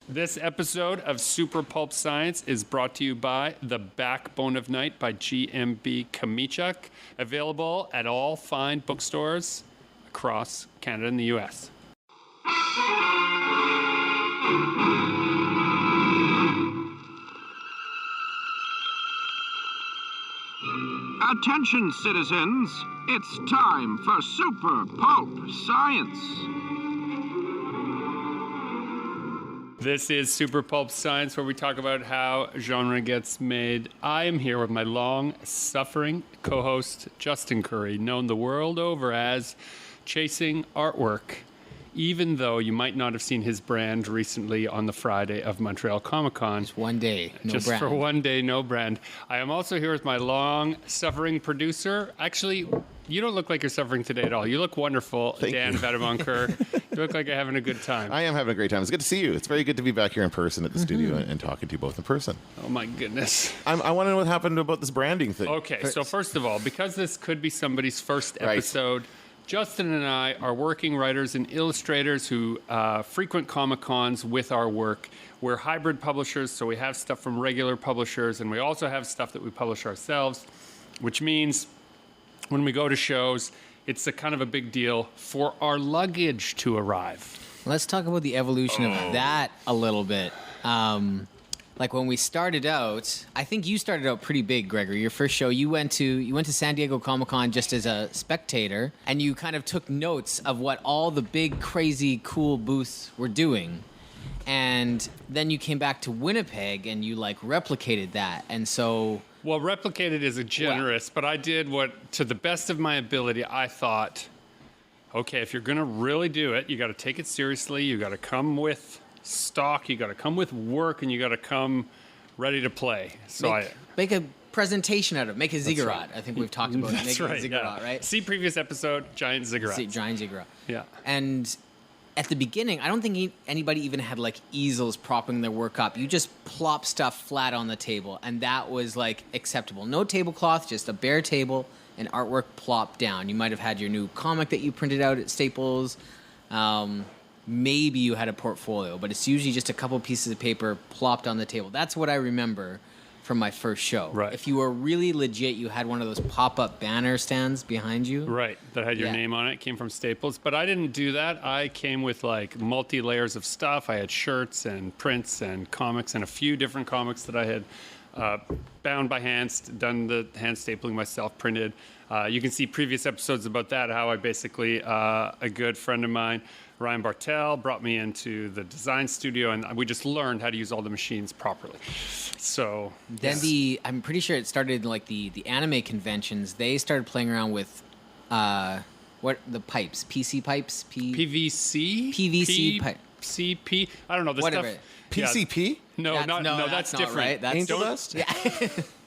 This episode of Super Pulp Science is brought to you by The Backbone of Night by GMB Comiccon, available at all fine bookstores across Canada and the U.S. Attention, citizens. It's time for Super Pulp Science. This is Super Pulp Science, where we talk about how genre gets made. I am here with my long-suffering co-host, Justin Curry, known the world over as Chasing Artwork, even though you might not have seen his brand recently on the Friday of Montreal Comiccon. Just one day, no Just brand. for one day, no brand. I am also here with my long-suffering producer. Actually, you don't look like you're suffering today at all. You look wonderful, Dan Vadeboncoeur. You look like you're having a good time. I am having a great time. It's good to see you. It's very good to be back here in person at the studio and talking to you both in person. Oh, my goodness. I want to know what happened about this branding thing. Okay, so first of all, because this could be somebody's first episode, Justin and I are working writers and illustrators who frequent Comic-Cons with our work. We're hybrid publishers, so we have stuff from regular publishers, and we also have stuff that we publish ourselves, which means when we go to shows, it's a kind of a big deal for our luggage to arrive. Let's talk about the evolution of that a little bit. Like when we started out, I think you started out pretty big, Gregory. Your first show, you went to San Diego Comic-Con just as a spectator, and you kind of took notes of what all the big, crazy, cool booths were doing. And then you came back to Winnipeg and you like replicated that. And so... Well, replicated is a generous, but I did what, to the best of my ability, I thought, okay, if you're going to really do it, you got to take it seriously. You got to come with stock, you got to come with work, and you got to come ready to play. So make a presentation out of it. Make a ziggurat. Right. I think we've talked about That's making a ziggurat, right? See previous episode, giant ziggurat. Giant ziggurat. Yeah. And at the beginning, I don't think anybody even had like easels propping their work up. You just plop stuff flat on the table, and that was like acceptable. No tablecloth, just a bare table and artwork plopped down. You might have had your new comic that you printed out at Staples. Maybe you had a portfolio, but it's usually just a couple pieces of paper plopped on the table. That's what I remember from my first show. Right. If you were really legit, you had one of those pop-up banner stands behind you. Right, that had your name on it. Came from Staples. But I didn't do that. I came with like multi-layers of stuff. I had shirts and prints and comics and a few different comics that I had bound by hand, done the hand stapling myself, printed. You can see previous episodes about that, how I basically, a good friend of mine, Ryan Bartel, brought me into the design studio, and we just learned how to use all the machines properly. So then I'm pretty sure it started like the anime conventions. They started playing around with what the pipes, PC pipes, PVC pipe, CP. I don't know the whatever. stuff. PCP? No, that's different. Right. That's Angel Dust? Yeah.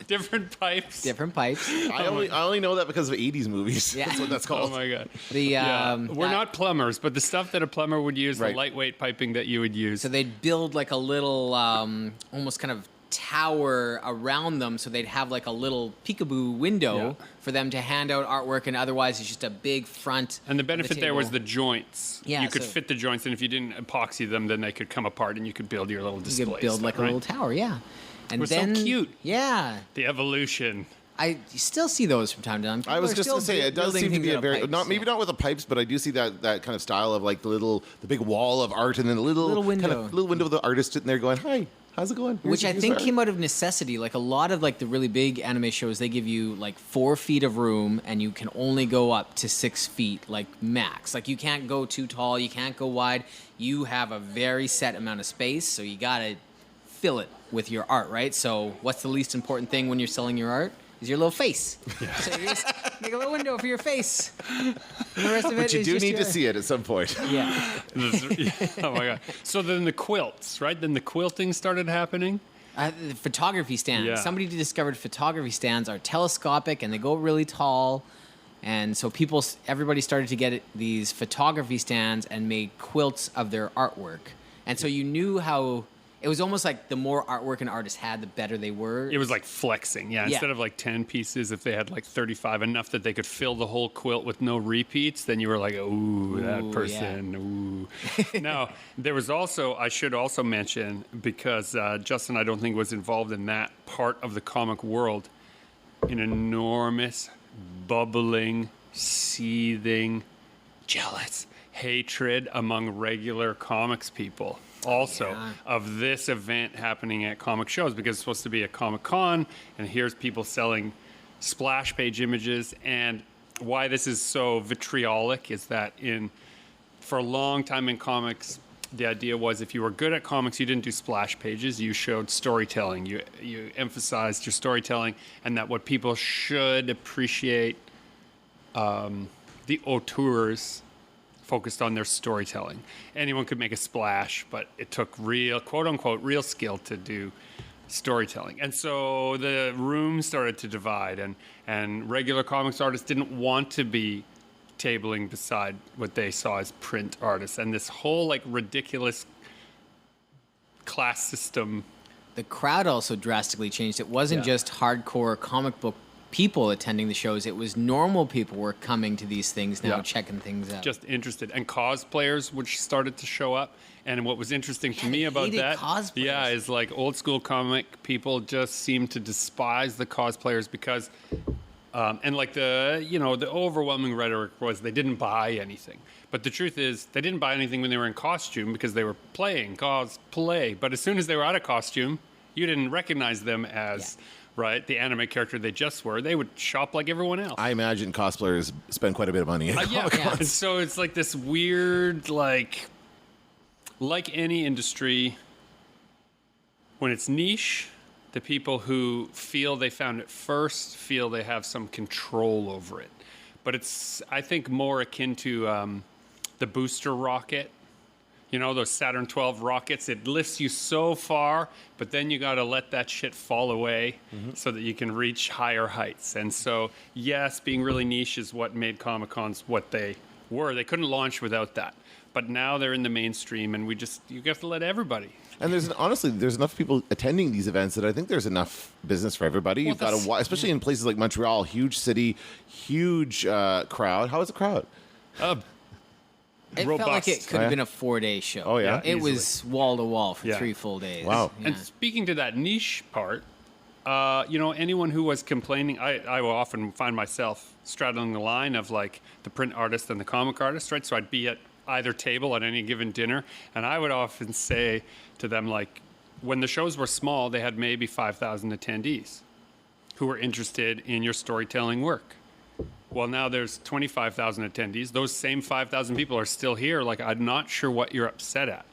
Different pipes. Different pipes. I only know that because of 80s movies. Yeah. That's what that's called. Oh my god. We're not plumbers, but the stuff that a plumber would use, the lightweight piping that you would use. So they'd build like a little, almost kind of tower around them, so they'd have like a little peekaboo window for them to hand out artwork, and otherwise it's just a big front. And the benefit there was the joints. Yeah, you could fit the joints, and if you didn't epoxy them, then they could come apart, and you could build your little display. You could build like a little tower, yeah. And it was then, so cute. Yeah. The evolution. You still see those from time to time. I was just going to say, it does seem to be a very, maybe not with the pipes, but I do see that kind of style of like the big wall of art, and then a little window. Little window of the artist sitting there going, hi. How's it going? Which I think came out of necessity. Like a lot of like the really big anime shows, they give you like 4 feet of room, and you can only go up to 6 feet, like max. Like you can't go too tall, you can't go wide. You have a very set amount of space, so you gotta fill it with your art, right? So what's the least important thing when you're selling your art? Is your little face. Yeah. So you just make a little window for your face. And the rest of it but you do need to see it at some point. Yeah. Oh my god. So then the quilts, right? Then the quilting started happening. The photography stands. Yeah. Somebody discovered photography stands are telescopic and they go really tall. And so everybody started to get these photography stands and made quilts of their artwork. And so you knew how It was almost like the more artwork an artist had, the better they were. It was like flexing, yeah. Instead of like 10 pieces, if they had like 35, enough that they could fill the whole quilt with no repeats, then you were like, ooh, that person, ooh. Now, there was also, I should also mention, because Justin, I don't think, was involved in that part of the comic world, an enormous, bubbling, seething, jealous hatred among regular comics people. Also, of this event happening at comic shows, because it's supposed to be a Comic-Con, and here's people selling splash page images. And why this is so vitriolic is that for a long time in comics, the idea was if you were good at comics, you didn't do splash pages, you showed storytelling. You emphasized your storytelling, and that what people should appreciate, the auteurs focused on their storytelling. Anyone could make a splash, but it took real, quote unquote, real skill to do storytelling. And so the room started to divide, and regular comics artists didn't want to be tabling beside what they saw as print artists. And this whole like ridiculous class system. The crowd also drastically changed. It wasn't just hardcore comic book people attending the shows. It was normal people were coming to these things now, checking things out. Just interested. And cosplayers, which started to show up. And what was interesting to me about that, is like old school comic people just seem to despise the cosplayers because, and like the overwhelming rhetoric was they didn't buy anything. But the truth is they didn't buy anything when they were in costume because they were playing cosplay. But as soon as they were out of costume, you didn't recognize them as... Right, the anime character they just were, they would shop like everyone else. I imagine cosplayers spend quite a bit of money. And so it's like this weird, like any industry, when it's niche, the people who feel they found it first feel they have some control over it. But it's, I think, more akin to the booster rocket. You know, those Saturn 12 rockets, it lifts you so far, but then you got to let that shit fall away so that you can reach higher heights. And so, yes, being really niche is what made Comic-Cons what they were. They couldn't launch without that. But now they're in the mainstream, and you have to let everybody. And honestly, there's enough people attending these events that I think there's enough business for everybody. You've got especially in places like Montreal, huge city, huge crowd. How is the crowd? It robust. Felt like it could have been a 4-day show. Oh, yeah? It was wall-to-wall for 3 full days. Wow. Yeah. And speaking to that niche part, anyone who was complaining, I will often find myself straddling the line of like the print artist and the comic artist, right? So I'd be at either table at any given dinner, and I would often say to them, like, when the shows were small, they had maybe 5,000 attendees who were interested in your storytelling work. Well, now there's 25,000 attendees. Those same 5,000 people are still here. Like, I'm not sure what you're upset at,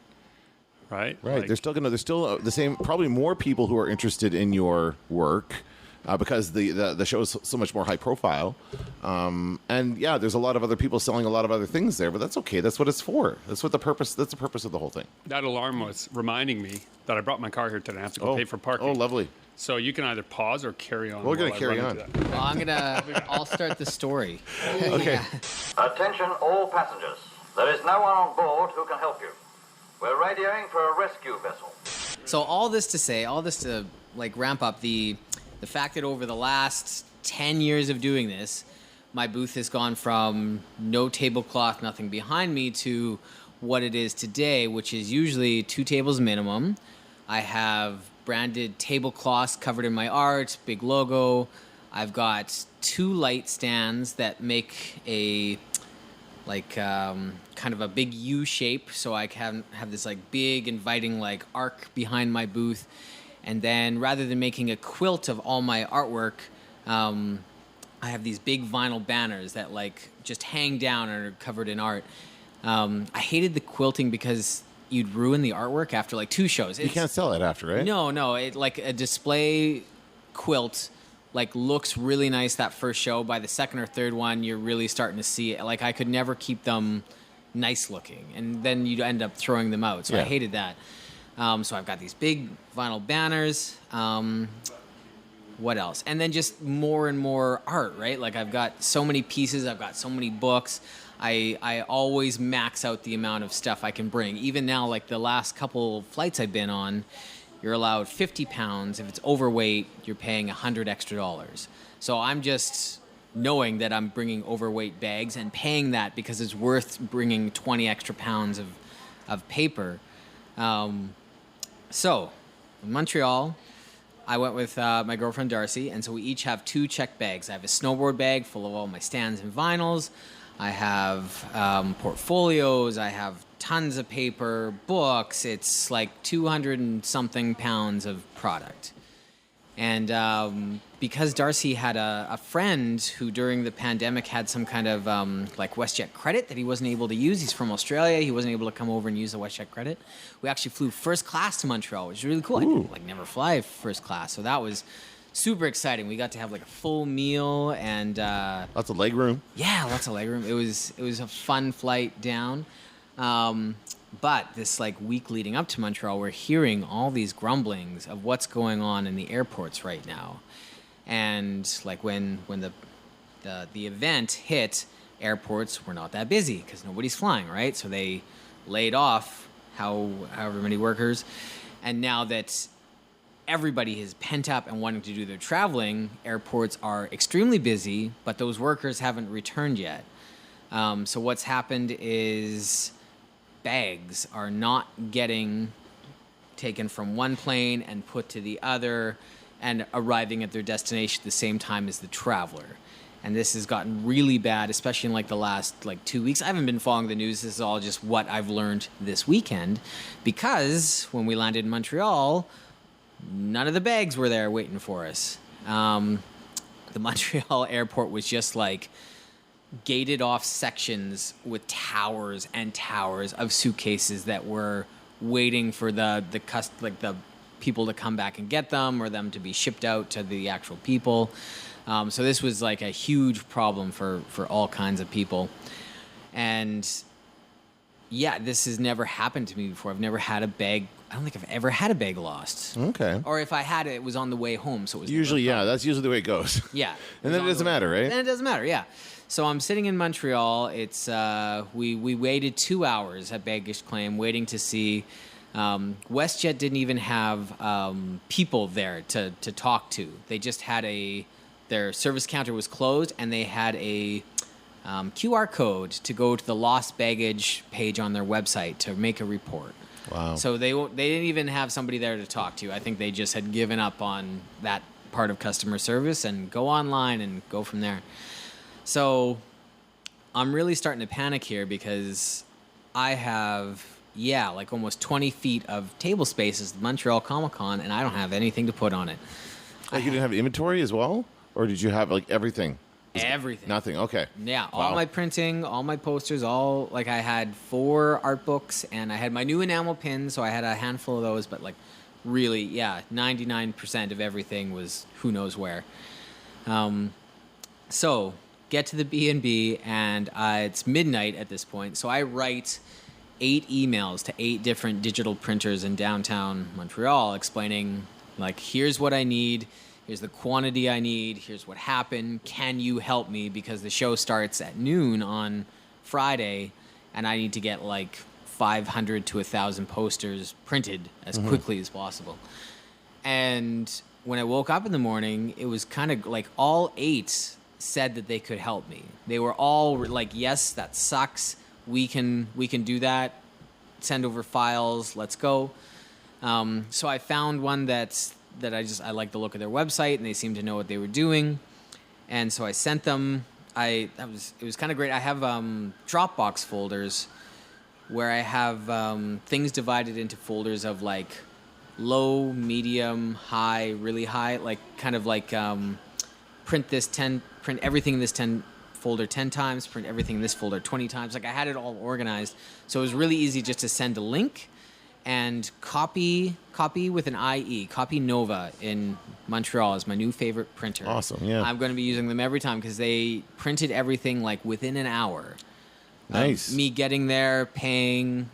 right? Right. Like, There's still the same, probably more people who are interested in your work because the show is so much more high profile. And yeah, there's a lot of other people selling a lot of other things there, but that's okay. That's what it's for. That's the purpose of the whole thing. that alarm was reminding me that I brought my car here today. I have to go pay for parking. Oh, lovely. So you can either pause or carry on. We're going to carry on. Well, I'll start the story. Okay. Attention all passengers. There is no one on board who can help you. We're radioing for a rescue vessel. So all this to like ramp up the fact that over the last 10 years of doing this, my booth has gone from no tablecloth, nothing behind me, to what it is today, which is usually 2 tables minimum. I have branded tablecloths covered in my art, big logo. I've got 2 light stands that make a kind of a big U shape, so I can have this like big inviting like arc behind my booth. And then rather than making a quilt of all my artwork, I have these big vinyl banners that like just hang down and are covered in art. I hated the quilting because you'd ruin the artwork after like 2 shows. You can't sell it after, right? No. It like a display quilt like looks really nice that first show. By the second or third one, you're really starting to see it. Like I could never keep them nice looking, and then you'd end up throwing them out. So I hated that. So I've got these big vinyl banners. What else? And then just more and more art, right? Like I've got so many pieces. I've got so many books. I always max out the amount of stuff I can bring. Even now, like the last couple flights I've been on, you're allowed 50 pounds. If it's overweight, you're paying $100 extra. So I'm just knowing that I'm bringing overweight bags and paying that because it's worth bringing 20 extra pounds of paper. So in Montreal, I went with my girlfriend Darcy, and so we each have 2 checked bags. I have a snowboard bag full of all my stands and vinyls. I have portfolios. I have tons of paper, books. It's like 200 and something pounds of product. And because Darcy had a friend who during the pandemic had some kind of like WestJet credit that he wasn't able to use. He's from Australia. He wasn't able to come over and use the WestJet credit. We actually flew first class to Montreal, which is really cool. I didn't like never fly first class. So that was super exciting. We got to have like a full meal and Lots of leg room. yeah, lots of legroom. It was a fun flight down. But this like week leading up to Montreal, we're hearing all these grumblings of what's going on in the airports right now. And like when the event hit, airports were not that busy because nobody's flying, right? So they laid off however many workers. And now that everybody is pent up and wanting to do their traveling, airports are extremely busy, but those workers haven't returned yet. So what's happened is bags are not getting taken from one plane and put to the other and arriving at their destination at the same time as the traveler. And this has gotten really bad, especially in like the last like 2 weeks. I haven't been following the news. This is all just what I've learned this weekend because when we landed in Montreal, none of the bags were there waiting for us. The Montreal airport was just like gated off sections with towers and towers of suitcases that were waiting for the people to come back and get them or them to be shipped out to the actual people. So this was like a huge problem for all kinds of people. And yeah, this has never happened to me before. I've never had a bag. I don't think I've ever had a bag lost. Okay. Or if I had it, it was on the way home. So it was Usually, yeah, that's usually the way it goes. yeah. And then it doesn't matter, right? Then it doesn't matter, yeah. So I'm sitting in Montreal. It's we waited 2 hours at baggage claim waiting to see. WestJet didn't even have people there to talk to. They just had their service counter was closed and they had a QR code to go to the lost baggage page on their website to make a report. Wow. So they didn't even have somebody there to talk to. I think they just had given up on that part of customer service and go online and go from there. So I'm really starting to panic here because I have, like almost 20 feet of table space at the Montreal Comiccon and I don't have anything to put on it. Like you didn't have inventory as well? Or did you have like everything? Everything. Nothing. Okay. Yeah, Wow. all my printing, all my posters, like I had 4 art books and I had my new enamel pins, so I had a handful of those, but like really, 99% of everything was who knows where. So get to the B&B and it's midnight at this point, so I write 8 emails to 8 different digital printers in downtown Montreal explaining like, here's what I need. Here's the quantity I need. Here's what happened. Can you help me? Because the show starts at noon on Friday, and I need to get like 500 to 1,000 posters printed as quickly as possible. And when I woke up in the morning, it was kind of like all 8 said that they could help me. They were all like, yes, that sucks. We can do that. Send over files. Let's go. So I found one that I like the look of their website and they seemed to know what they were doing. And so I sent them, it was kind of great. I have Dropbox folders where I have things divided into folders of like low, medium, high, really high, like kind of like print everything in this 10 folder 10 times, print everything in this folder 20 times. Like I had it all organized. So it was really easy just to send a link and copy with an IE. Copy Nova in Montreal is my new favorite printer. Awesome, yeah. I'm going to be using them every time because they printed everything like within an hour. Nice. Me getting there, paying,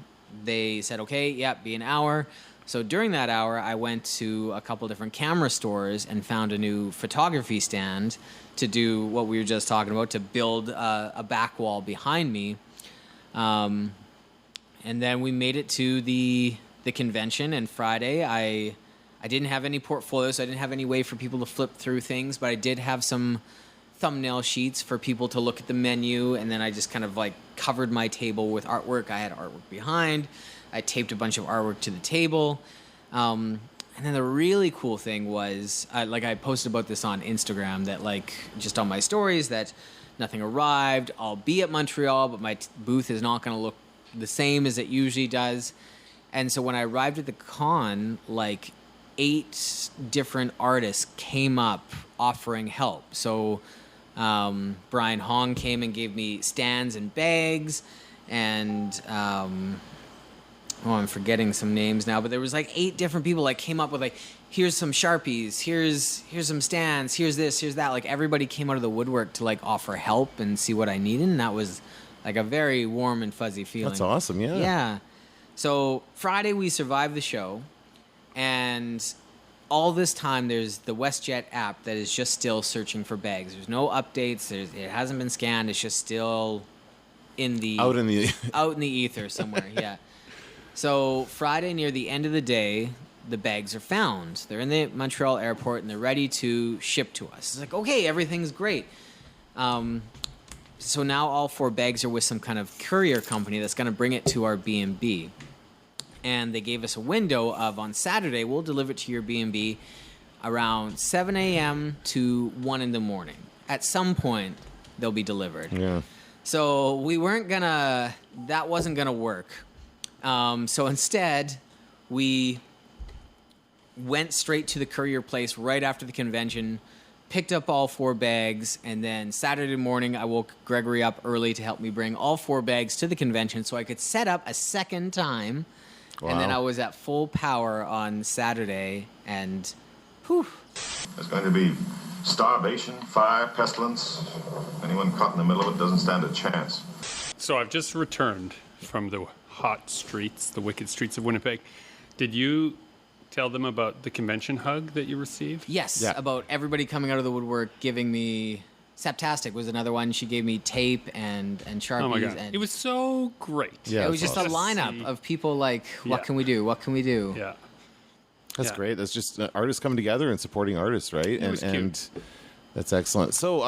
they said, okay, be an hour. So during that hour, I went to a couple different camera stores and found a new photography stand to do what we were just talking about, to build a back wall behind me. And then we made it to the convention, and Friday I didn't have any portfolios, so I didn't have any way for people to flip through things, but I did have some thumbnail sheets for people to look at the menu, and then I just kind of like covered my table with artwork. I had artwork behind. I taped a bunch of artwork to the table. And then the really cool thing was, I posted about this on Instagram, that like just on my stories, that nothing arrived. I'll be at Montreal, but my booth is not going to look the same as it usually does. And so when I arrived at the con, like 8 different artists came up offering help. So Brian Hong came and gave me stands and bags, and I'm forgetting some names now, but there was like 8 different people like came up with like, here's some Sharpies, here's some stands, here's this, here's that. Like everybody came out of the woodwork to like offer help and see what I needed, and that was like a very warm and fuzzy feeling. That's awesome, yeah. Yeah. So Friday we survived the show, and all this time there's the WestJet app that is just still searching for bags. There's no updates. It hasn't been scanned. It's just still out in the ether somewhere. Yeah. So Friday near the end of the day, the bags are found. They're in the Montreal airport and they're ready to ship to us. It's like, okay, everything's great. So now all 4 bags are with some kind of courier company that's going to bring it to our B&B. And they gave us a window of, on Saturday, we'll deliver it to your B&B around 7 a.m. to 1 in the morning. At some point, they'll be delivered. Yeah. So that wasn't going to work. So instead, we went straight to the courier place right after the convention, picked up all 4 bags, and then Saturday morning I woke Gregory up early to help me bring all 4 bags to the convention so I could set up a second time. Wow. And then I was at full power on Saturday, and whew. There's going to be starvation, fire, pestilence. Anyone caught in the middle of it doesn't stand a chance. So I've just returned from the hot streets, the wicked streets of Winnipeg. Did you tell them about the convention hug that you received? Yes, yeah. About everybody coming out of the woodwork giving me... Septastic was another one. She gave me tape and Sharpies. Oh my God. And it was so great. Yeah, it was just a lineup of people like, what can we do? What can we do? Yeah. That's great. That's just artists coming together and supporting artists, right? And that's excellent. So,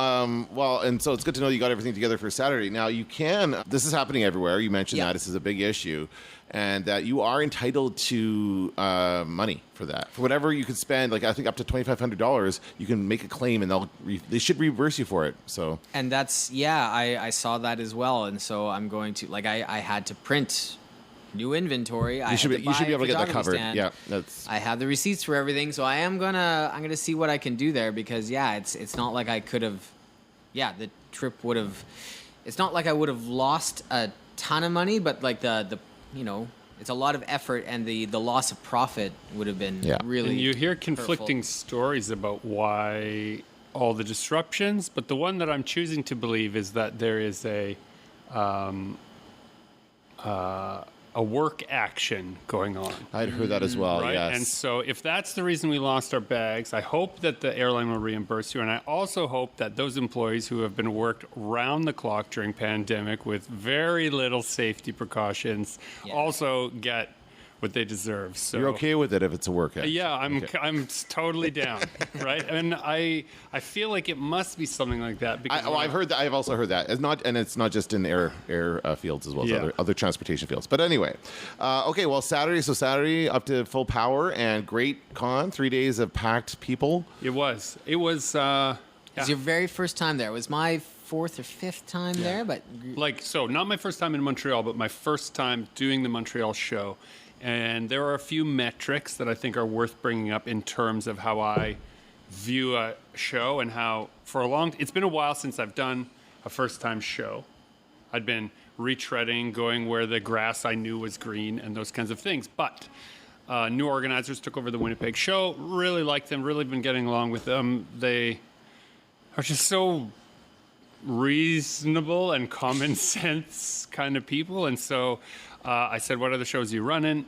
so it's good to know you got everything together for Saturday. Now, this is happening everywhere. You mentioned that this is a big issue, and that you are entitled to money for that. For whatever you can spend, like I think up to $2,500, you can make a claim, and they should reimburse you for it. So, and that's I saw that as well, and so I'm going to I had to print new inventory. You should be able to get that covered. Stand. Yeah, I have the receipts for everything, so I'm gonna see what I can do there, because it's not like I could have. Yeah, the trip would have. It's not like I would have lost a ton of money, but like the it's a lot of effort, and the loss of profit would have been really. And you hear conflicting stories about why all the disruptions, but the one that I'm choosing to believe is that there is a work action going on. I'd heard that as well, right? yes. And so if that's the reason we lost our bags, I hope that the airline will reimburse you. And I also hope that those employees who have been worked round the clock during pandemic with very little safety precautions also get what they deserve. So you're okay with it if it's a workout? Yeah, I'm totally down, right? And I feel like it must be something like that. Because I've heard that. I've also heard that. It's not just in air fields as well as other transportation fields. But anyway, okay. Well, Saturday up to full power and great con. 3 days of packed people. It was your very first time there. It was my 4th or 5th time there, but not my first time in Montreal, but my first time doing the Montreal show. And there are a few metrics that I think are worth bringing up in terms of how I view a show, and how it's been a while since I've done a first-time show. I'd been retreading, going where the grass I knew was green and those kinds of things. But new organizers took over the Winnipeg show, really liked them, really been getting along with them. They are just so reasonable and common sense kind of people. And so I said, what other shows are you running?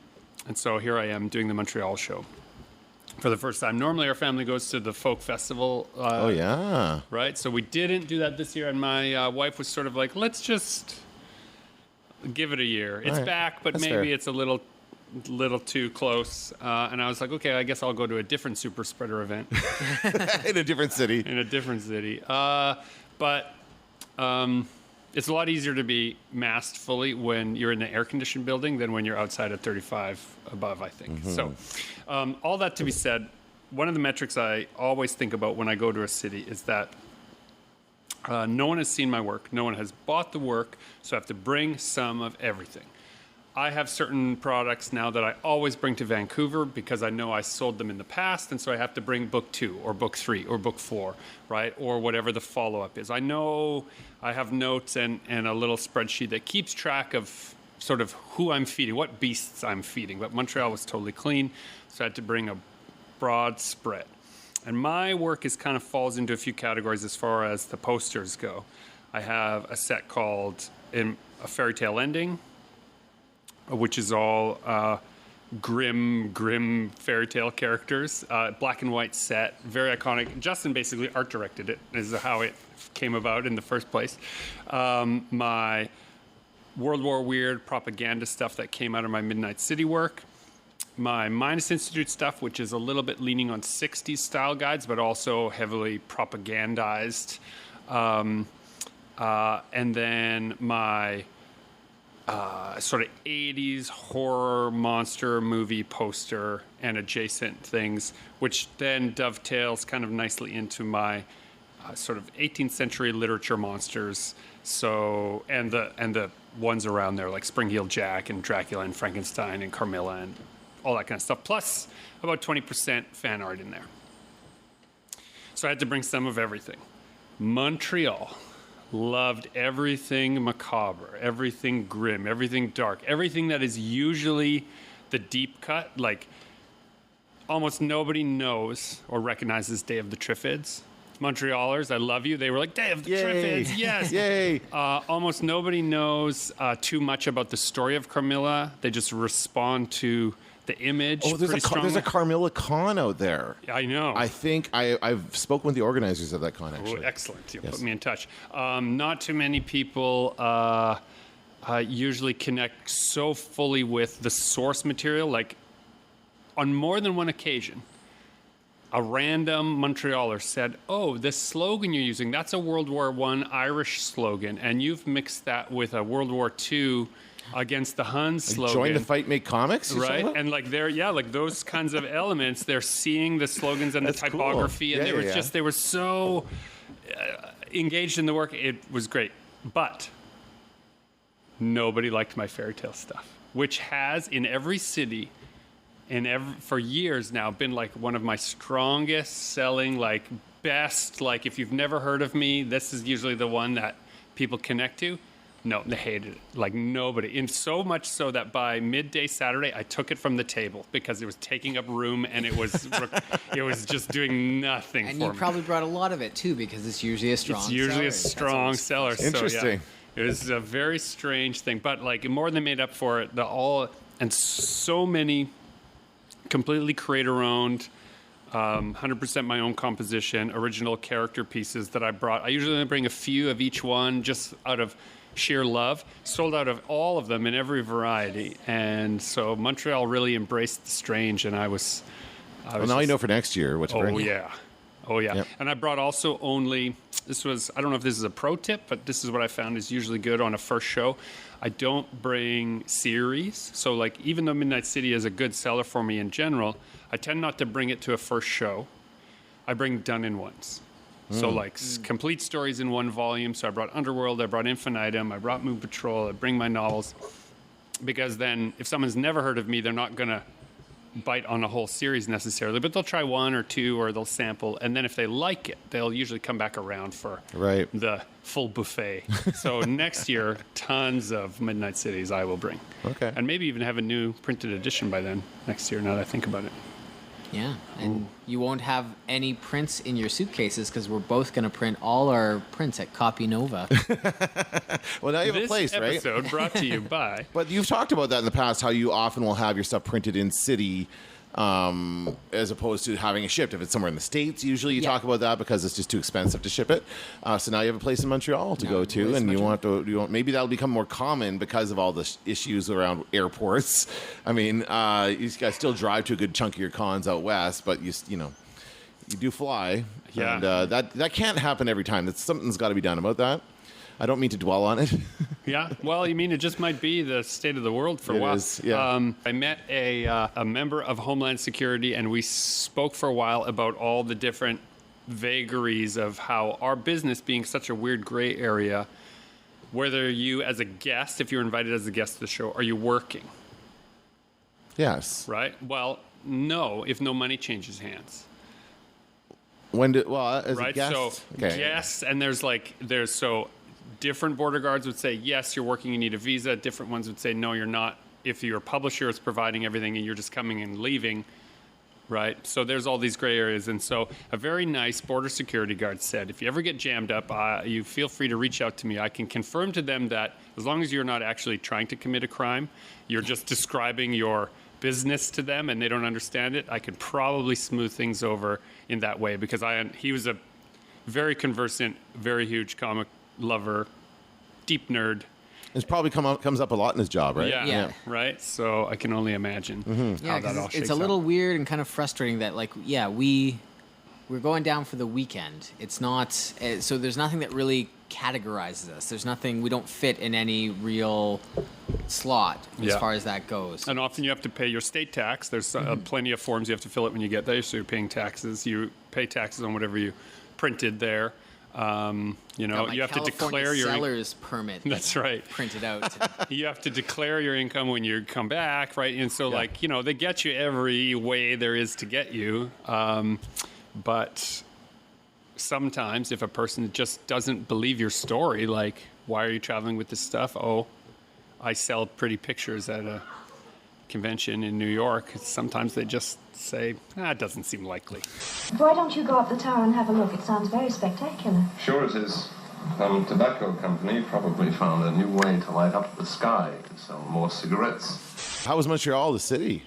And so here I am doing the Montreal show for the first time. Normally our family goes to the folk festival. Oh, yeah. Right? So we didn't do that this year, and my wife was sort of like, let's just give it a year. It's right. back, but That's maybe fair. it's a little too close. And I was like, okay, I guess I'll go to a different super spreader event In a different city. in a different city. But it's a lot easier to be masked fully when you're in an air-conditioned building than when you're outside at 35 above, I think. So all that to be said, one of the metrics I always think about when I go to a city is that no one has seen my work. No one has bought the work, so I have to bring some of everything. I have certain products now that I always bring to Vancouver because I know I sold them in the past, and so I have to bring book 2 or book 3 or book 4, right? Or whatever the follow-up is. I know I have notes and a little spreadsheet that keeps track of sort of who I'm feeding, what beasts I'm feeding. But Montreal was totally clean, so I had to bring a broad spread. And my work kind of falls into a few categories as far as the posters go. I have a set called A Fairy Tale Ending, which is all grim fairy tale characters. Black and white set, very iconic. Justin basically art directed it, is how it came about in the first place. My World War Weird propaganda stuff that came out of my Midnight City work. My Minus Institute stuff, which is a little bit leaning on 60s style guides, but also heavily propagandized. And then my sort of 80s horror monster movie poster and adjacent things, which then dovetails kind of nicely into my sort of 18th century literature monsters. So and the ones around there like Spring-Heeled Jack and Dracula and Frankenstein and Carmilla and all that kind of stuff. Plus about 20% fan art in there. So I had to bring some of everything. Montreal. Loved everything macabre, everything grim, everything dark, everything that is usually the deep cut. Like almost nobody knows or recognizes Day of the Triffids. Montrealers, I love you. They were like, Day of the Triffids, yes. Yay. Almost nobody knows too much about the story of Carmilla. They just respond to the image. Oh, there's a Carmilla con out there. I know. I think I've spoken with the organizers of that con, actually. Oh, excellent. You Yes. put me in touch. Not too many people usually connect so fully with the source material. Like on more than one occasion, a random Montrealer said, "Oh, this slogan you're using, that's a World War I Irish slogan, and you've mixed that with a World War II against the Huns slogan." Join the fight, make comics? You're Right, talking about? and like like those kinds of elements, they're seeing the slogans and the That's cool. typography, and Yeah, they were so engaged in the work. It was great, but nobody liked my fairy tale stuff, which has in every city, for years now, been like one of my strongest selling, like best. Like if you've never heard of me, this is usually the one that people connect to. No, they hated it. Like nobody. And so much so that by midday Saturday, I took it from the table because it was taking up room and it was just doing nothing And for you me. probably brought a lot of it too, because it's usually a strong. It's usually a seller. strong seller. Interesting. So, yeah, it was a very strange thing, but like it more than made up for it. And so many completely creator-owned, 100% my own composition, original character pieces that I brought. I usually only bring a few of each one just out of sheer love. Sold out of all of them in every variety. And so Montreal really embraced the strange, and I was Well, now you know for next year what to bring. Oh, yeah. Oh, yeah. Yep. And I brought also only, I don't know if this is a pro tip, but this is what I found is usually good on a first show. I don't bring series. So, like, even though Midnight City is a good seller for me in general, I tend not to bring it to a first show. I bring done-in-ones. So, like, complete stories in one volume. So I brought Underworld, I brought Infinitum, I brought Moon Patrol, I bring my novels. Because then, if someone's never heard of me, they're not going to bite on a whole series necessarily, but they'll try one or two, or they'll sample, and then if they like it, they'll usually come back around for Right. the full buffet. So next year, tons of Midnight Cities I will bring. Okay. And maybe even have a new printed edition by then next year, now that I think about it. Yeah, and you won't have any prints in your suitcases because we're both going to print all our prints at Copy Nova. Well, now you have a This place, right? episode brought to you by. But you've talked about that in the past, how you often will have your stuff printed in city as opposed to having it shipped. If it's somewhere in the States, usually you talk about that because it's just too expensive to ship it. So now you have a place in Montreal to go to, and you want maybe that'll become more common because of all the issues around airports. I mean, you guys still drive to a good chunk of your cons out west, but you do fly. Yeah. And that can't happen every time. Something's got to be done about that. I don't mean to dwell on it. Yeah, well, you mean it just might be the state of the world for a while. It is, yeah. I met a member of Homeland Security, and we spoke for a while about all the different vagaries of how our business, being such a weird gray area, whether you as a guest, if you're invited as a guest to the show, are you working, Yes. right? Well, no, if no money changes hands. As a Right, guest. so Okay. guests, and there's so different border guards would say yes, you're working, you need a visa. Different ones would say no, you're not. If your publisher is providing everything and you're just coming and leaving, right? So there's all these gray areas, and so a very nice border security guard said, if you ever get jammed up, you feel free to reach out to me. I can confirm to them that as long as you're not actually trying to commit a crime, you're just describing your business to them and they don't understand it, I could probably smooth things over in that way, because he was a very conversant, very huge comic lover, deep nerd. It's probably comes up a lot in his job, right? Yeah. Right? So I can only imagine how that all shakes it's a little out. weird and kind of frustrating that, like, we're going down for the weekend. It's not, so there's nothing that really categorizes us. There's nothing, we don't fit in any real slot as Yeah. far as that goes. And often you have to pay your state tax. There's plenty of forms you have to fill out when you get there, so you're paying taxes. You pay taxes on whatever you printed there. You know, Got my you have to California declare your seller's permit. That's right. Printed out. You have to declare your income when you come back, right? And so, like, you know, they get you every way there is to get you. But sometimes if a person just doesn't believe your story, like, why are you traveling with this stuff? Oh, I sell pretty pictures at a convention in New York. Sometimes they just say, it doesn't seem likely. Why don't you go up the tower and have a look? It sounds very spectacular. Sure it is. Some tobacco company probably found a new way to light up the sky to sell more cigarettes. How was Montreal, the city?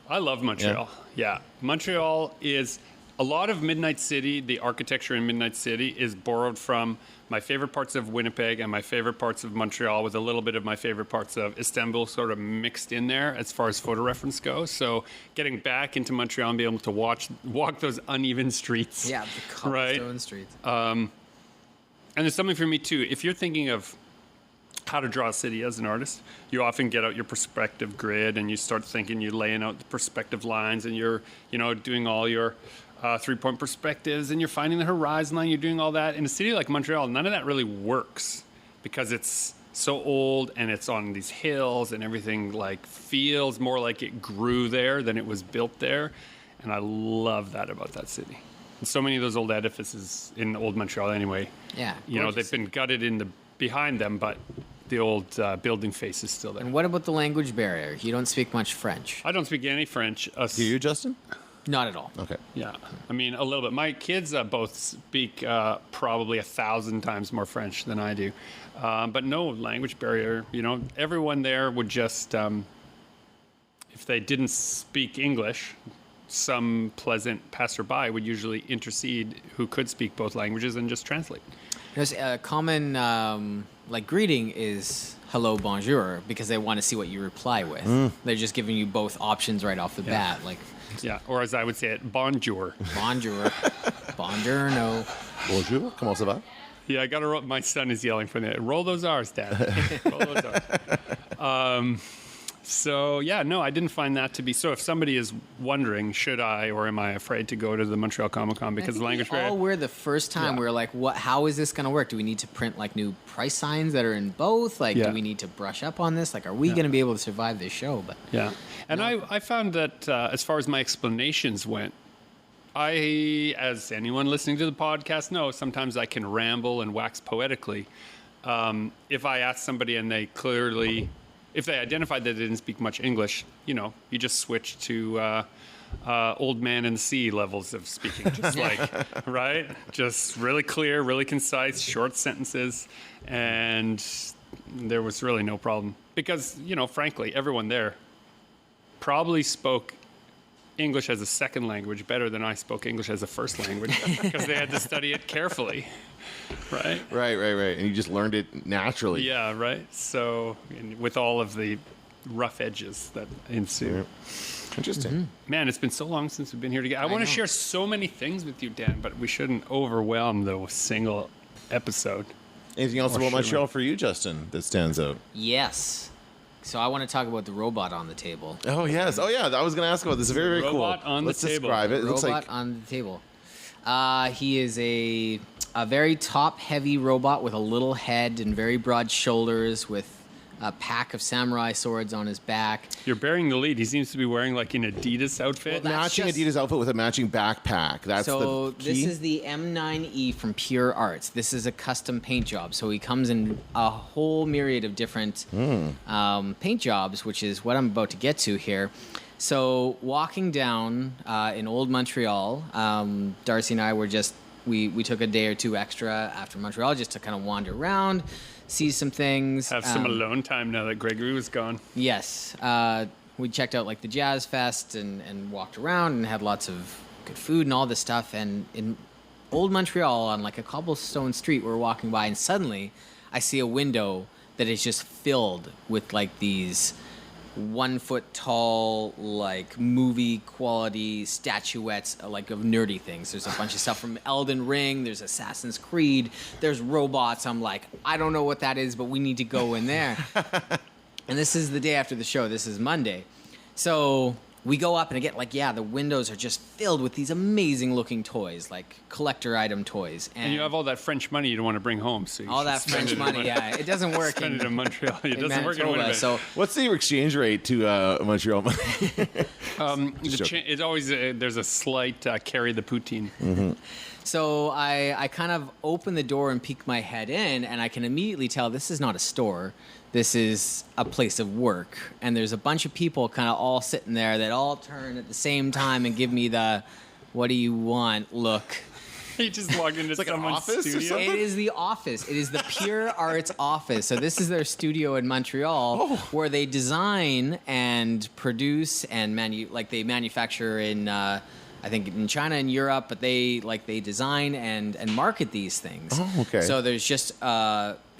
I love Montreal. Yeah. Montreal is a lot of Midnight City. The architecture in Midnight City is borrowed from my favorite parts of Winnipeg and my favorite parts of Montreal, with a little bit of my favorite parts of Istanbul sort of mixed in there as far as photo reference goes. So getting back into Montreal and being able to walk those uneven streets. Yeah, the cobblestone streets. And there's something for me too. If you're thinking of how to draw a city as an artist, you often get out your perspective grid and you start thinking, you're laying out the perspective lines, and you're, you know, doing all your 3-point perspectives, and you're finding the horizon line. You're doing all that. In a city like Montreal, none of that really works because it's so old and it's on these hills, and everything like feels more like it grew there than it was built there. And I love that about that city. And so many of those old edifices in old Montreal anyway, Yeah, you know, gorgeous. they've been gutted behind them, but the old building face is still there. And what about the language barrier? You don't speak much French. I don't speak any French. Do you, Justin? Not at all. Okay. Yeah, I mean, a little bit. My kids both speak probably 1,000 times more French than I do, but no language barrier. You know, everyone there would just, if they didn't speak English, some pleasant passerby would usually intercede who could speak both languages and just translate. There's a common greeting is hello, bonjour, because they want to see what you reply with. They're just giving you both options right off the bat, like Yeah, or as I would say it, bonjour. bonjour, bonjour, no. Bonjour, comment ça va? Yeah, I got to roll. My son is yelling for me. Roll those R's, Dad. Roll those R's. So, yeah, no, I didn't find that to be. So if somebody is wondering, should I or am I afraid to go to the Montreal Comiccon because of the language barrier? all were the first time we were like, what? How is this going to work? Do we need to print like new price signs that are in both? Like, Yeah. do we need to brush up on this? Like, are we going to be able to survive this show? But Yeah. And I found that as far as my explanations went, as anyone listening to the podcast knows, sometimes I can ramble and wax poetically. If I ask somebody and they clearly, if they identified that they didn't speak much English, you know, you just switch to Old Man and Sea levels of speaking. Just like, right? Just really clear, really concise, short sentences. And there was really no problem. Because, frankly, everyone there probably spoke English as a second language better than I spoke English as a first language because they had to study it carefully, right? Right. And you just learned it naturally. Yeah, right. So with all of the rough edges that ensue. Yeah. Interesting. Man, it's been so long since we've been here together. I want to share so many things with you, Dan, but we shouldn't overwhelm the single episode. Anything else about Montreal for you, Justin, that stands out? Yes. So I want to talk about the robot on the table. Oh, yes. Oh, yeah. I was going to ask about this. Very, very cool. Robot on the Let's table. describe it. It looks Robot like on the table. He is a very top-heavy robot with a little head and very broad shoulders with a pack of samurai swords on his back. You're bearing the lead. He seems to be wearing like an Adidas outfit. Well, matching Adidas outfit with a matching backpack. That's so the key. this is the M9E from Pure Arts. This is a custom paint job. So he comes in a whole myriad of different paint jobs, which is what I'm about to get to here. So walking down in old Montreal, Darcy and I were we took a day or two extra after Montreal just to kind of wander around, see some things. Have some alone time now that Gregory was gone. Yes. We checked out like the Jazz Fest and walked around and had lots of good food and all this stuff. And in old Montreal on like a cobblestone street, we're walking by and suddenly I see a window that is just filled with like these 1 foot tall, like movie quality statuettes, like of nerdy things. There's a bunch of stuff from Elden Ring. There's Assassin's Creed. There's robots. I'm like, I don't know what that is, but we need to go in there. And this is the day after the show. This is Monday. So we go up and again, the windows are just filled with these amazing looking toys, like collector item toys. And you have all that French money you don't want to bring home. So you all should that spend French it money, yeah. It doesn't work Spend it in Montreal. It doesn't work in Manitoba. Winnipeg. So What's the exchange rate to Montreal money? It's always there's a slight carry the poutine. Mm-hmm. So I kind of open the door and peek my head in, and I can immediately tell this is not a store. This is a place of work. And there's a bunch of people kind of all sitting there that all turn at the same time and give me the, what do you want look. He just walked into like an someone's office or studio. something? It is the office. It is the Pure Arts office. So this is their studio in Montreal where they design and produce and they manufacture in I think in China and Europe, but they design and market these things. Oh, okay. So there's just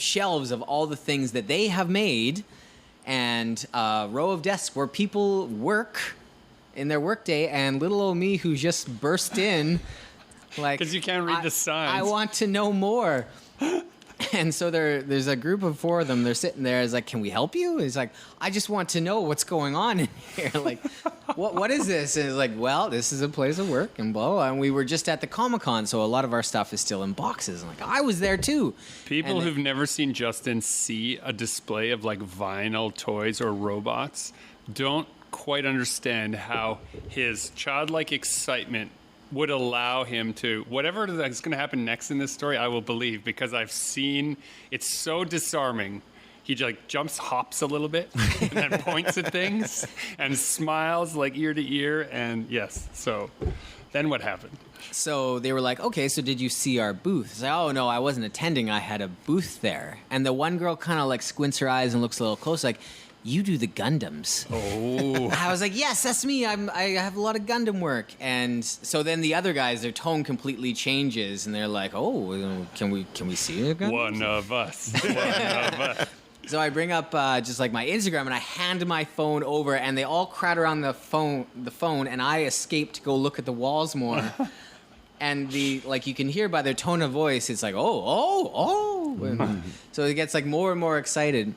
shelves of all the things that they have made and a row of desks where people work in their workday, and little old me who just burst in like, Because you can't read the signs. I want to know more. And so there's a group of 4 of them. They're sitting there. It's like, can we help you? He's like, I just want to know what's going on in here. Like, what is this? And it's like, well, this is a place of work and blah, blah. And we were just at the Comic-Con, so a lot of our stuff is still in boxes. And like, I was there too. People who've never seen Justin see a display of like vinyl toys or robots don't quite understand how his childlike excitement would allow him to, whatever that's going to happen next in this story, I will believe, because I've seen, it's so disarming. He like jumps, hops a little bit, and then points at things and smiles like ear to ear. And yes, so then what happened? So they were like, okay, so did you see our booth? I said, oh, no, I wasn't attending. I had a booth there. And the one girl kind of like squints her eyes and looks a little close, like, you do the Gundams. Oh. I was like, yes, that's me. I have a lot of Gundam work. And so then the other guys, their tone completely changes, and they're like, oh, can we see a Gundam? One of us. One of us. So I bring up just like my Instagram, and I hand my phone over, and they all crowd around the phone, and I escape to go look at the walls more. And you can hear by their tone of voice, it's like, oh. And so it gets like more and more excited.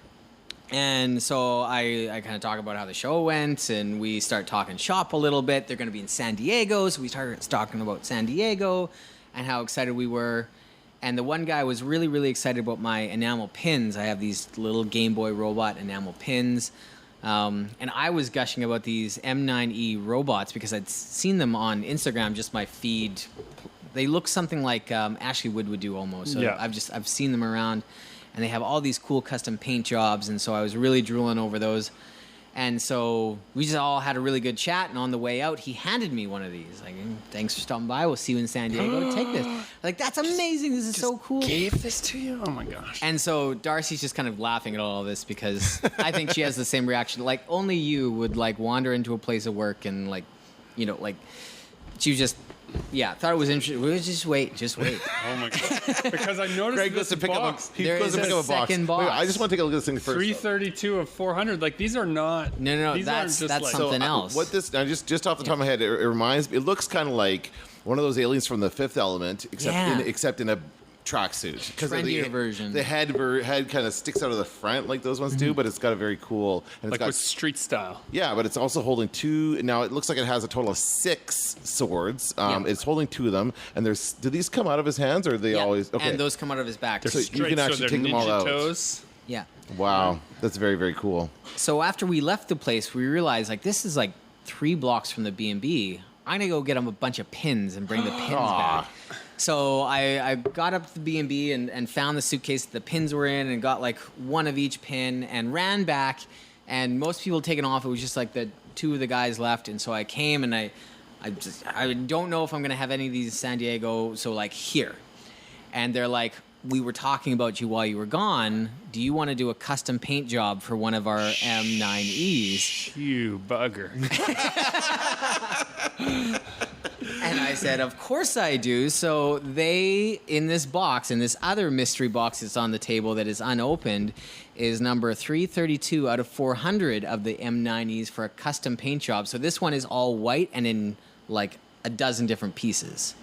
And so I kind of talk about how the show went, and we start talking shop a little bit. They're going to be in San Diego, so we started talking about San Diego and how excited we were. And the one guy was really, really excited about my enamel pins. I have these little Game Boy robot enamel pins. And I was gushing about these M9E robots because I'd seen them on Instagram, just my feed. They look something like Ashley Wood would do almost. So yeah. I've seen them around. And they have all these cool custom paint jobs, and so I was really drooling over those. And so we just all had a really good chat. And on the way out, he handed me one of these. Like, thanks for stopping by. We'll see you in San Diego. Take this. Like, that's amazing. This is so cool. Gave this to you? Oh my gosh. And so Darcy's just kind of laughing at all of this because I think she has the same reaction. Like, only you would like wander into a place of work and like, you know, like she was just, yeah, thought it was interesting. We would just wait. Oh my god! Because I noticed Greg goes to pick box. up a, he There goes is to pick a up a box. second box. Wait, I just want to take a look at this thing first. 332 of 400. Like these are not. No, these that's aren't just like, something else. What this now? Just off the top of my head, it reminds me. It looks kind of like one of those aliens from the Fifth Element, except in a tracksuit. Because Trendier version. The head kind of sticks out of the front like those ones do, but it's got a very cool. And like it's got, with street style. yeah, but it's also holding two. Now it looks like it has a total of 6 swords. Yeah. It's holding 2 of them. And there's. Do these come out of his hands, or are they Yeah, always? Okay. and those come out of his back. They're So you straight, can actually so they're take them all ninja out. toes. Yeah. Wow, that's very, very cool. So after we left the place, we realized like this is like 3 blocks from the B&B. I'm gonna go get him a bunch of pins and bring the pins back. So I got up to the B&B and found the suitcase that the pins were in and got like one of each pin and ran back. And most people had taken off. It was just like the 2 of the guys left. And so I came and I don't know if I'm gonna have any of these in San Diego. So like here, and they're like, we were talking about you while you were gone. Do you want to do a custom paint job for one of our M9Es? You bugger. And I said, of course I do. So they, in this box, in this other mystery box that's on the table that is unopened, is number 332 out of 400 of the M9Es for a custom paint job. So this one is all white and in like a dozen different pieces.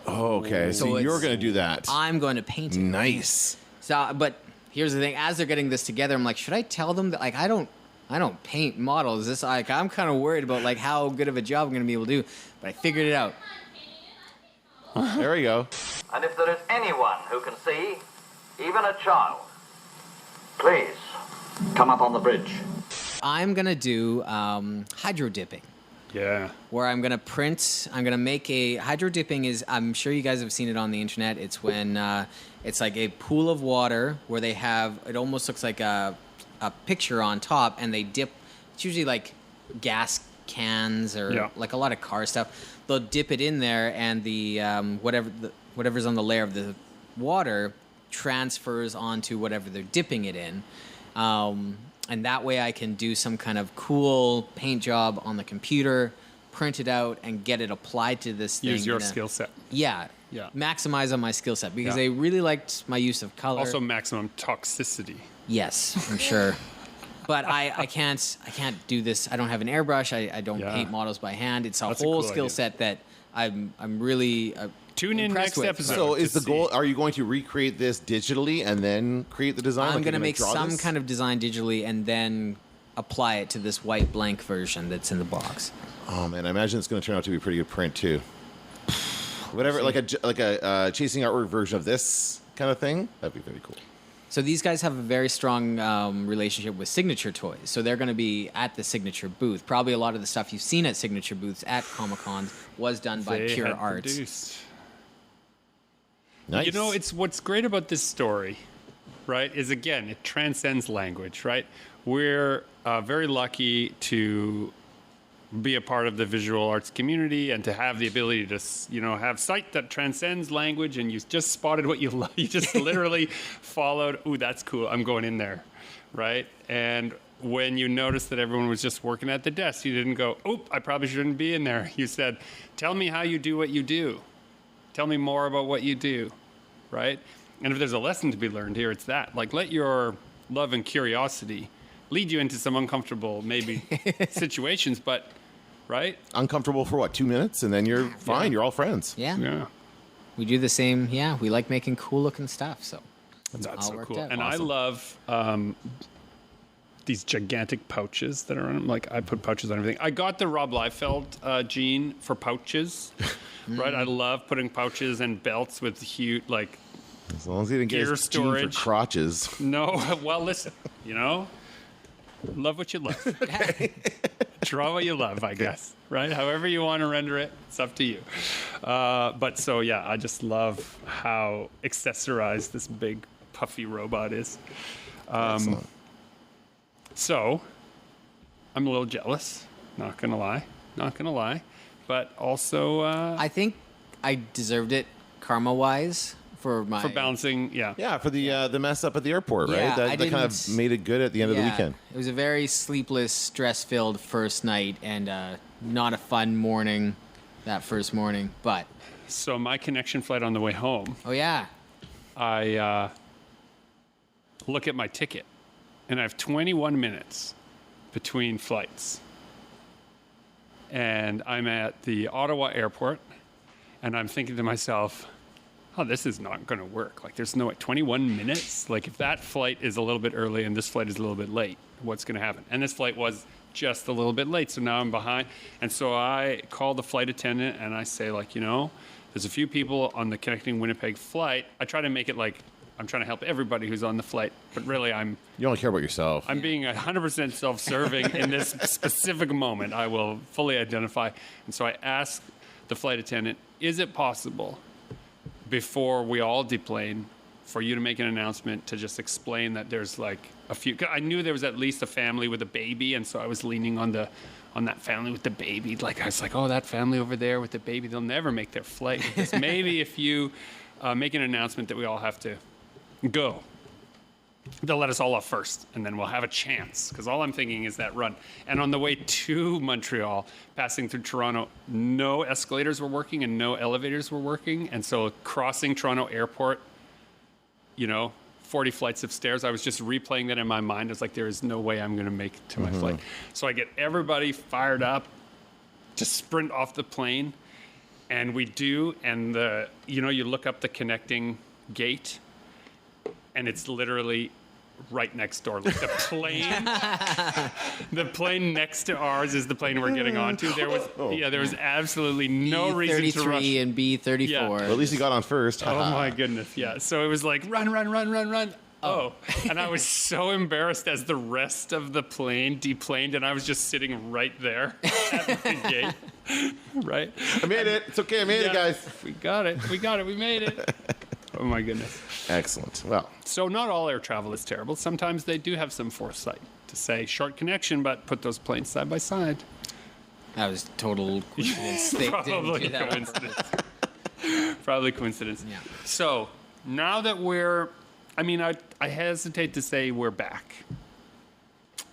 Oh, okay, so you're it's- going to do that. I'm going to paint it. Nice. So, but here's the thing: as they're getting this together, I'm like, should I tell them that like I don't paint models? This like I'm kind of worried about like how good of a job I'm going to be able to do. But I figured it out. There we go. And if there is anyone who can see, even a child, please come up on the bridge. I'm going to do hydro dipping. Yeah. Where I'm going to make a hydro dipping is, I'm sure you guys have seen it on the internet. It's when it's like a pool of water where they have, it almost looks like a picture on top and they dip, it's usually like gas cans or like a lot of car stuff. They'll dip it in there and the whatever's on the layer of the water transfers onto whatever they're dipping it in. And that way I can do some kind of cool paint job on the computer, print it out, and get it applied to this thing. Use your skill set. Yeah. Yeah. Maximize on my skill set because Yeah. they really liked my use of color. Also maximum toxicity. Yes, I'm sure. But I can't do this. I don't have an airbrush. I don't Yeah. paint models by hand. It's a That's a whole cool skill idea. set that I'm really Tune in impressed next with. episode. So is to the goal, see. are you going to recreate this digitally and then create the design? I'm Like, going to you're make draw some this? kind of design digitally and then apply it to this white blank version that's in the box. Oh man, I imagine it's going to turn out to be a pretty good print too. Whatever, like a chasing artwork version of this kind of thing. That'd be very cool. So these guys have a very strong relationship with Signature Toys. So they're going to be at the Signature booth. Probably a lot of the stuff you've seen at Signature booths at Comic-Con was done by They Pure had Arts. produced. Nice. You know, it's what's great about this story, right? Is again, it transcends language, right? We're very lucky to be a part of the visual arts community and to have the ability to, have sight that transcends language. And you just spotted what you love. You just literally followed. Ooh, that's cool. I'm going in there, right? And when you noticed that everyone was just working at the desk, you didn't go, "Oop, I probably shouldn't be in there." You said, "Tell me how you do what you do. Tell me more about what you do." Right? And if there's a lesson to be learned here, it's that. Like, let your love and curiosity lead you into some uncomfortable, maybe, situations, but, right? Uncomfortable for what, 2 minutes? And then you're fine. Yeah. You're all friends. Yeah. Yeah. We do the same. Yeah, we like making cool looking stuff. So That's all so worked cool. out. And Awesome. I love these gigantic pouches that are on them. Like, I put pouches on everything. I got the Rob Liefeld gene for pouches. Right, I love putting pouches and belts with huge, like, As long as you didn't get Gear his gene for storage. crotches. no. Well, listen, love what you love. Draw what you love, I guess. Right, however you want to render it, it's up to you. But so yeah, I just love how accessorized this big puffy robot is. Excellent. So, I'm a little jealous. Not gonna lie. But also, I think I deserved it karma-wise for balancing. Yeah, for the mess up at the airport, right? Yeah, that kind of made it good at the end of the weekend. It was a very sleepless, stress-filled first night, and not a fun morning that first morning. But so my connection flight on the way home, oh yeah, I look at my ticket, and I have 21 minutes between flights. And I'm at the Ottawa airport, and I'm thinking to myself, oh, this is not going to work. Like, there's no 21 minutes. Like, if that flight is a little bit early and this flight is a little bit late, what's going to happen? And this flight was just a little bit late, so now I'm behind. And so I call the flight attendant, and I say, like, there's a few people on the connecting Winnipeg flight. I try to make it like I'm trying to help everybody who's on the flight, but really You only care about yourself. I'm being 100% self-serving in this specific moment. I will fully identify. And so I ask the flight attendant, is it possible before we all deplane for you to make an announcement to just explain that there's like a few, 'cause I knew there was at least a family with a baby, and so I was leaning on that family with the baby. Like, I was like, oh, that family over there with the baby, they'll never make their flight. Because maybe if you make an announcement that we all have to go, they'll let us all off first, and then we'll have a chance. Because all I'm thinking is that run. And on the way to Montreal, passing through Toronto, no escalators were working and no elevators were working. And so crossing Toronto Airport, 40 flights of stairs, I was just replaying that in my mind. I was like, there is no way I'm going to make it to my flight. So I get everybody fired up to sprint off the plane. And we do, and you look up the connecting gate, and it's literally right next door. Like the plane next to ours is the plane we're getting onto. There was absolutely no reason to rush. B33 and B34. Yeah. Well, at least you got on first. Oh my goodness, yeah. So it was like run. Oh, and I was so embarrassed as the rest of the plane deplaned, and I was just sitting right there at the gate. Right? I made it. It's okay. I made it, guys. We got it. We made it. Oh my goodness. Excellent. Well, so not all air travel is terrible. Sometimes they do have some foresight to say short connection, but put those planes side by side. That was total coincidence. They didn't do that on purpose. Probably coincidence. Yeah. So now that I hesitate to say we're back.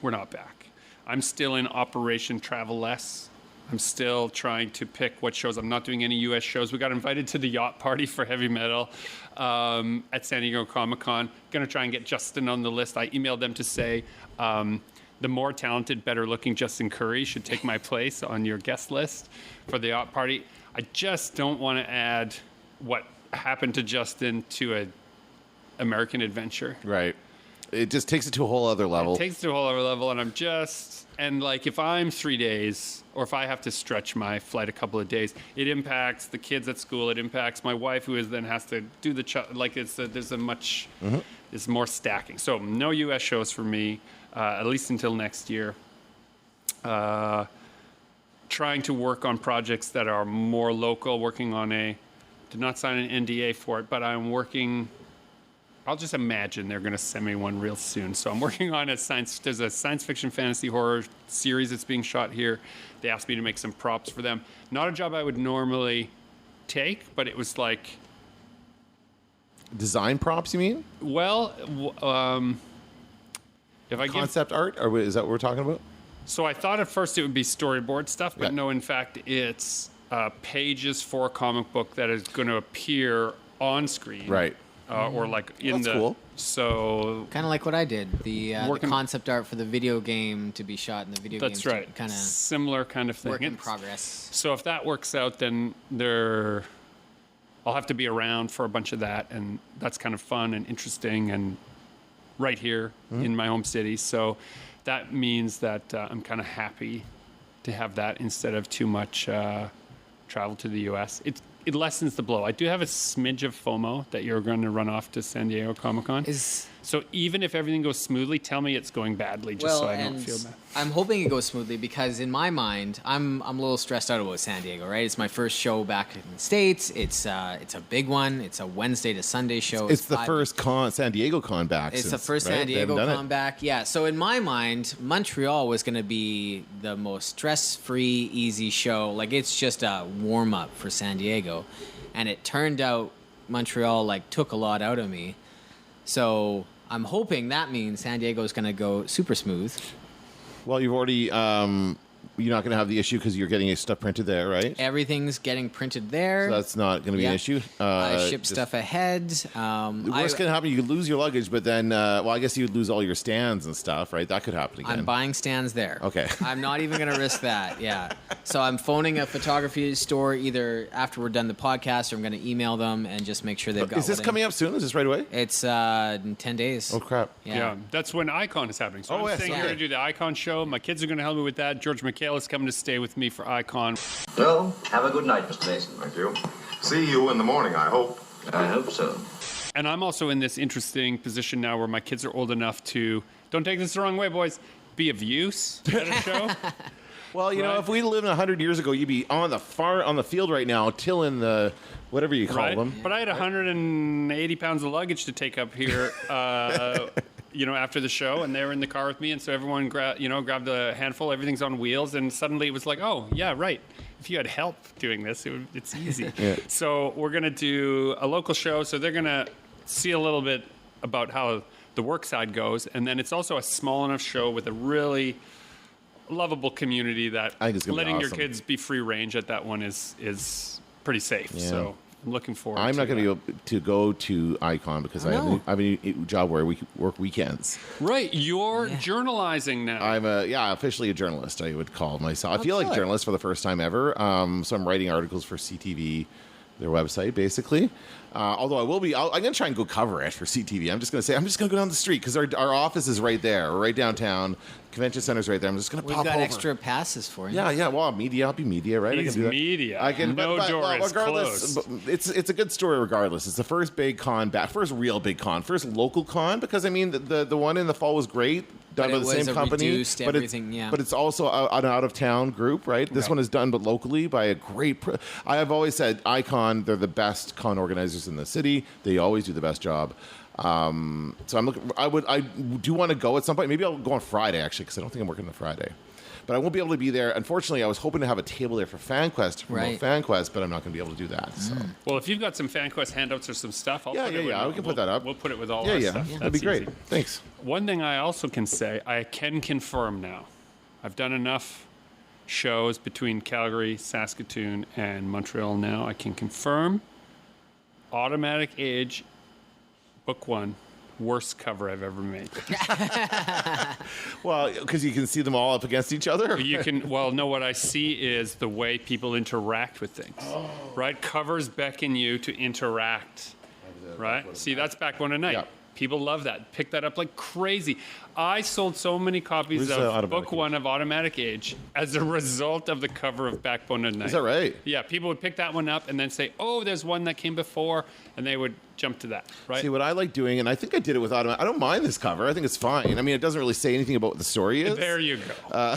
We're not back. I'm still in Operation Travel Less. I'm still trying to pick what shows. I'm not doing any U.S. shows. We got invited to the yacht party for heavy metal at San Diego Comiccon. Going to try and get Justin on the list. I emailed them to say the more talented, better-looking Justin Curry should take my place on your guest list for the yacht party. I just don't want to add what happened to Justin to a American Adventure. right. It just takes it to a whole other level. It takes it to a whole other level, and like if I'm 3 days, or if I have to stretch my flight a couple of days, it impacts the kids at school. It impacts my wife, who then has to do there's more stacking. So no U.S. shows for me, at least until next year. Trying to work on projects that are more local. Did not sign an NDA for it, but I'm working. I'll just imagine they're going to send me one real soon. So I'm working on there's a science fiction fantasy horror series that's being shot here. They asked me to make some props for them. Not a job I would normally take, but it was like... Design props, you mean? Well, if I Concept art? Or is that what we're talking about? So I thought at first it would be storyboard stuff, but Yeah. no, in fact, it's pages for a comic book that is going to appear on screen. Right. Or like in That's cool. So Kind of like what I did. The Working- concept art for the video game to be shot in the video game. that's right. Kind of Similar kind of thing. work in It's- progress. So if that works out, then I'll have to be around for a bunch of that, and that's kind of fun and interesting and right here in my home city. So that means that I'm kind of happy to have that instead of too much travel to the U.S. It lessens the blow. I do have a smidge of FOMO that you're going to run off to San Diego Comic-Con. So even if everything goes smoothly, tell me it's going badly, just so I don't feel bad. I'm hoping it goes smoothly because in my mind, I'm a little stressed out about San Diego. Right, it's my first show back in the States. It's a big one. It's a Wednesday to Sunday show. It's the first San Diego con back. It's the first San Diego con back. Yeah. So in my mind, Montreal was going to be the most stress-free, easy show. Like it's just a warm-up for San Diego, and it turned out Montreal like took a lot out of me. So I'm hoping that means San Diego is going to go super smooth. Well, you've already you're not going to have the issue because you're getting your stuff printed there, right? Everything's getting printed there. So that's not going to be an issue. I ship stuff ahead. The worst can happen. You could lose your luggage, but then, well, I guess you would lose all your stands and stuff, right? That could happen again. I'm buying stands there. Okay. I'm not even going to risk that. Yeah. So I'm phoning a photography store either after we're done the podcast, or I'm going to email them and just make sure they've got. Is this coming up soon? Is this right away? It's in 10 days. Oh crap! Yeah, that's when Icon is happening. So I'm staying here to do the Icon show. My kids are going to help me with that. George McHale is coming to stay with me for Icon. Well, have a good night, Mr. Mason. Thank you. See you in the morning, I hope. I hope so. And I'm also in this interesting position now where my kids are old enough to, don't take this the wrong way, boys, be of use at a show. Well, you know, if we lived 100 years ago, you'd be on the field right now, tilling the whatever you call them. But I had 180 pounds of luggage to take up here, after the show, and they were in the car with me, and so everyone grabbed a handful. Everything's on wheels, and suddenly it was like, oh yeah, right. If you had help doing this, it's easy. Yeah. So we're gonna do a local show. So they're gonna see a little bit about how the work side goes, and then it's also a small enough show with a really lovable community that I think it's gonna be letting your awesome. kids be free range at that one is pretty safe. Yeah. So I'm looking forward. I'm not going to to be able to go to Icon because I have a job where we work weekends. Right, you're journalizing now. I'm officially a journalist. I would call myself. I feel like a journalist for the first time ever. So I'm writing articles for CTV, their website, basically. Although I'm going to try and go cover it for CTV. I'm just going to go down the street because our office is right there, right downtown. Convention center's right there. I'm just going to pop over. We've got extra passes for you. Yeah. Well, media. I'll be media, right? He's media. I can. No door is regardless, closed. It's a good story. Regardless, it's the first big con back, first real big con, first local con. Because I mean, the one in the fall was great, done by the same company, reduced but it's also an out of town group, right? This one is done but locally by a great. I have always said Icon. They're the best con organizers in the city. They always do the best job. So I'm looking. I do want to go at some point. Maybe I'll go on Friday actually, because I don't think I'm working on Friday. But I won't be able to be there. Unfortunately, I was hoping to have a table there for FanQuest, FanQuest, but I'm not going to be able to do that. So. Well, if you've got some FanQuest handouts or some stuff, we can put that up. We'll put it with all our stuff. That'd be great. Easy. Thanks. One thing I also can say, I can confirm now. I've done enough shows between Calgary, Saskatoon, and Montreal now. I can confirm Automatic Age, Book 1, worst cover I've ever made. Well, because you can see them all up against each other? No, what I see is the way people interact with things. Right? Covers beckon you to interact. Right? See, that's Backbone at Night. Yeah. People love that. Pick that up like crazy. I sold so many copies of Book 1 of Automatic Age as a result of the cover of Backbone at Night. Is that right? Yeah, people would pick that one up and then say, oh, there's one that came before, and they would jump to that, right? See, what I like doing, and I think I did it with Automatic, I don't mind this cover. I think it's fine. I mean, it doesn't really say anything about what the story is. There you go.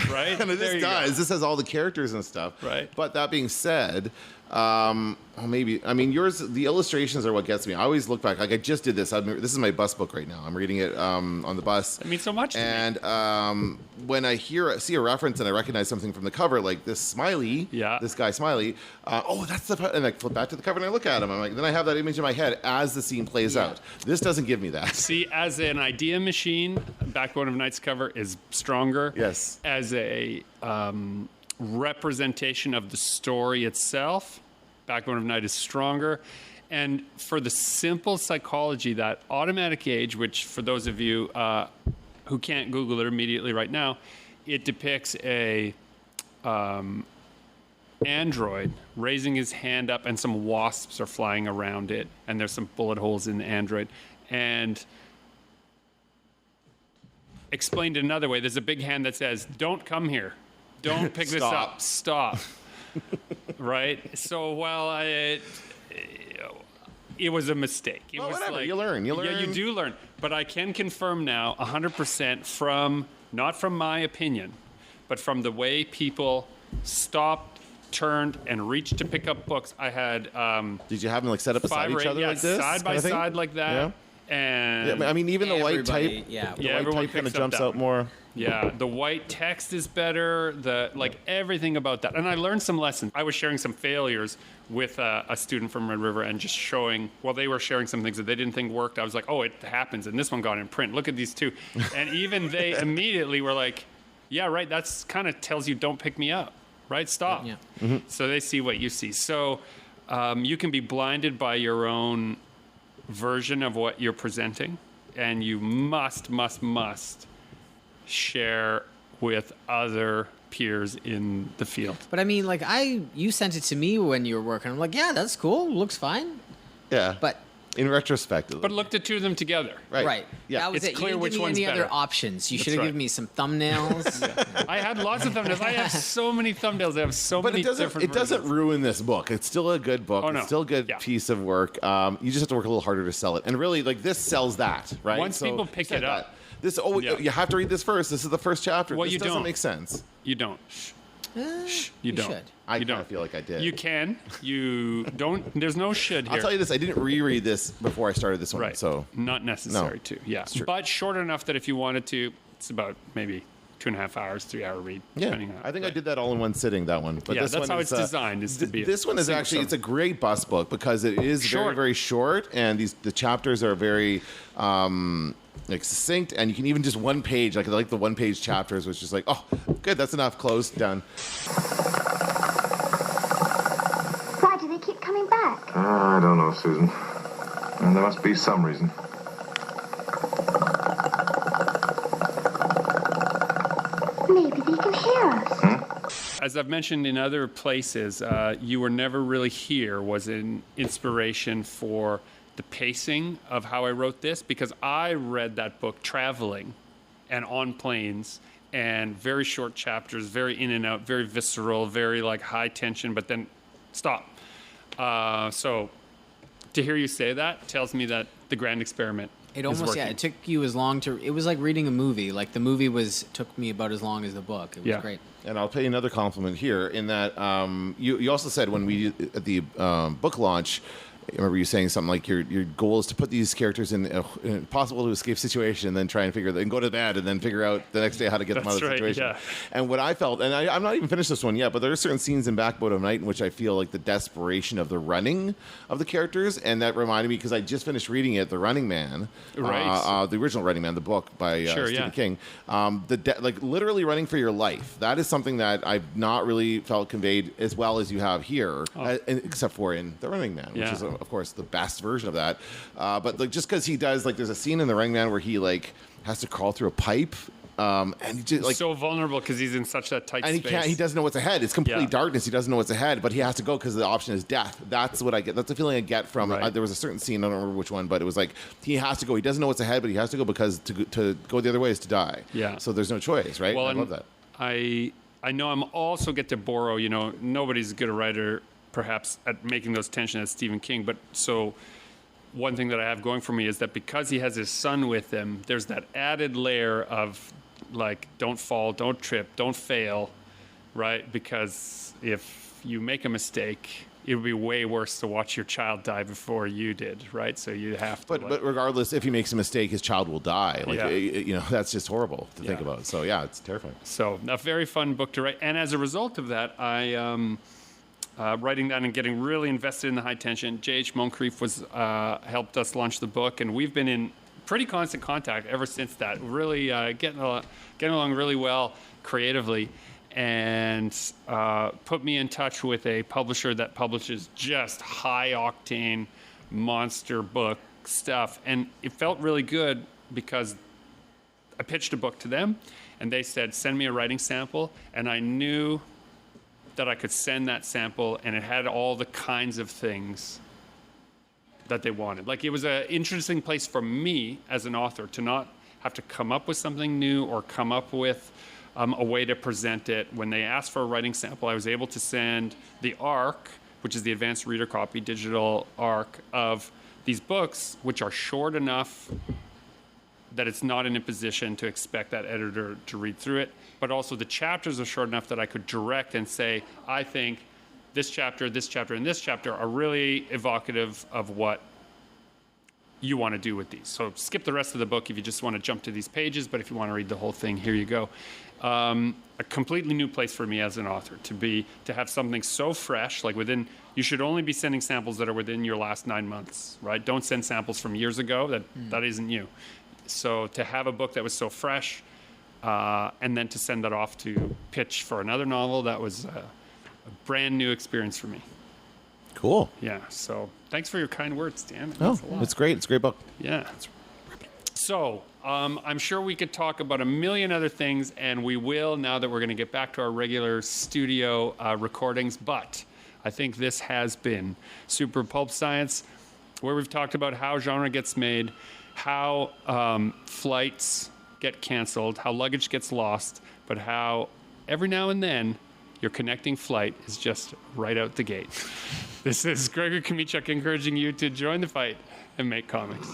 Right? And this does. This has all the characters and stuff. Right. But that being said, yours, the illustrations are what gets me. I always look back. Like, I just did this. This is my bus book right now. I'm reading it on the bus. That means so much to me. And when I see a reference and I recognize something from the cover, like this Smalley, this guy Smalley, that's the... And I flip back to the cover and I look at him. I'm like, then I have that image in my head as the scene plays out. This doesn't give me that. See, as an idea machine, Backbone of Night's cover is stronger. Yes. As a representation of the story itself, Backbone of Night is stronger. And for the simple psychology that Automatic Age, which for those of you who can't Google it immediately right now, it depicts a android raising his hand up and some wasps are flying around it and there's some bullet holes in the android. And explained another way, there's a big hand that says, don't come here. Don't pick this up. Stop. Right? So while it was a mistake. It was whatever. like, You learn. Yeah, you do learn. But I can confirm now 100% from, not from my opinion, but from the way people stopped, turned, and reached to pick up books. I had Did you have them like set up beside 5 or each 8, other yeah, like this? side by kind of thing? side like that. Yeah. And Yeah, I mean, even the white Everybody- type, yeah. the Yeah, white everyone type kind of picks up jumps that out more. yeah, the white text is better. Like everything about that, and I learned some lessons. I was sharing some failures with a student from Red River, and just showing. Well, they were sharing some things that they didn't think worked. I was like, "Oh, it happens," and this one got in print. Look at these two, and even they immediately were like, "Yeah, right. That's kind of tells you don't pick me up, right? Stop." Yeah. So they see what you see. So you can be blinded by your own version of what you're presenting, and you must share with other peers in the field. But I mean, like you sent it to me when you were working. I'm like, yeah, that's cool. Looks fine. Yeah. But in retrospect. But look the two of them together. right. Yeah. That was It's it. clear You didn't which give me one's any other better. options. You That's should have right. given me some thumbnails. I had lots of thumbnails. I have so many thumbnails. I have so But many it doesn't. different It doesn't versions. ruin this book. It's still a good book. Oh, no. It's still a good Yeah. piece of work. You just have to work a little harder to sell it. And really, like this sells that, right? Once people pick said it up. that. This. Oh, Yeah. you have to read this first. This is the first chapter. Well, this you doesn't don't. make sense. You don't. You don't. should. I You kind of don't. feel like I did. You can. You don't. There's no should here. I'll tell you this. I didn't reread this before I started this one. Right. So not necessary No. to. Yeah. true. But short enough that if you wanted to, it's about maybe 2.5 hours, 3 hour read. yeah, Depending on I think I right. did that all in one sitting. That one. But Yeah, this that's one how is, it's designed, is to be a This one is single actually it's a story. great bus book because it is very Short. very short and the chapters are very. Like succinct, and you can even just one page, like I like the one page chapters, which is like, oh, good, that's enough, closed, done. Why do they keep coming back? I don't know, Susan. And there must be some reason. Maybe they can hear us. As I've mentioned in other places, You Were Never Really Here was an inspiration for the pacing of how I wrote this, because I read that book traveling and on planes, and very short chapters, very in and out, very visceral, very like high tension, but then stop. So to hear you say that tells me that the grand experiment It is almost working. it took you as long to. It was like reading a movie. Like the movie took me about as long as the book. It was Yeah. great. And I'll pay another compliment here in that you also said when we at the book launch, I remember you saying something like your goal is to put these characters in a impossible to escape situation, and then try and figure and go to bed, and then figure out the next day how to get them out of the That's right, situation. yeah. And what I felt, and I'm not even finished this one yet, but there are certain scenes in Backbone of Night in which I feel like the desperation of the running of the characters, and that reminded me because I just finished reading it, The Running Man, Right. the original Running Man, the book by Sure, Stephen yeah. King. Like literally running for your life. That is something that I've not really felt conveyed as well as you have here, except for in The Running Man, which Yeah. is of course the best version of that. But like just because he does, like, there's a scene in The Running Man where he like has to crawl through a pipe, and he just like. so vulnerable because he's in such a tight and he space. can't. He doesn't know what's ahead. It's complete Yeah. darkness. He doesn't know what's ahead, but he has to go because the option is death. That's what I get. That's the feeling I get from. Right. There was a certain scene. I don't remember which one, but it was like he has to go. He doesn't know what's ahead, but he has to go because to go the other way is to die. Yeah. So there's no choice, right? Well, I and love that. I know I'm also get to borrow, nobody's as good a writer perhaps at making those tension as Stephen King, but so one thing that I have going for me is that because he has his son with him, there's that added layer of like, don't fall, don't trip, don't fail, right? Because if you make a mistake, it would be way worse to watch your child die before you did, right? So you have to. But regardless, if he makes a mistake, his child will die. Like Yeah. that's just horrible to think Yeah. about. So yeah, it's terrifying. So a very fun book to write, and as a result of that, I writing that and getting really invested in the high tension. J.H. Moncrief was helped us launch the book, and we've been in pretty constant contact ever since that. Really getting along really well creatively, and put me in touch with a publisher that publishes just high octane monster book stuff, and it felt really good because I pitched a book to them, and they said, send me a writing sample, and I knew that I could send that sample, and it had all the kinds of things that they wanted. Like, it was an interesting place for me as an author to not have to come up with something new or come up with a way to present it. When they asked for a writing sample, I was able to send the ARC, which is the advanced reader copy, digital ARC of these books, which are short enough that it's not in a position to expect that editor to read through it, but also the chapters are short enough that I could direct and say, I think this chapter, and this chapter are really evocative of what you want to do with these. So skip the rest of the book if you just want to jump to these pages, but if you want to read the whole thing, here you go. A completely new place for me as an author to have something so fresh, like you should only be sending samples that are within your last 9 months, right? Don't send samples from years ago. That isn't you. So to have a book that was so fresh, and then to send that off to pitch for another novel, that was a brand new experience for me. Cool. Yeah. So thanks for your kind words, Dan. Oh, it's great. It's a great book. Yeah. So I'm sure we could talk about a million other things, and we will now that we're going to get back to our regular studio recordings. But I think this has been Super Pulp Science, where we've talked about how genre gets made, how flights get canceled, how luggage gets lost, but how every now and then your connecting flight is just right out the gate. This is Gregory Comiccon encouraging you to join the fight and make comics.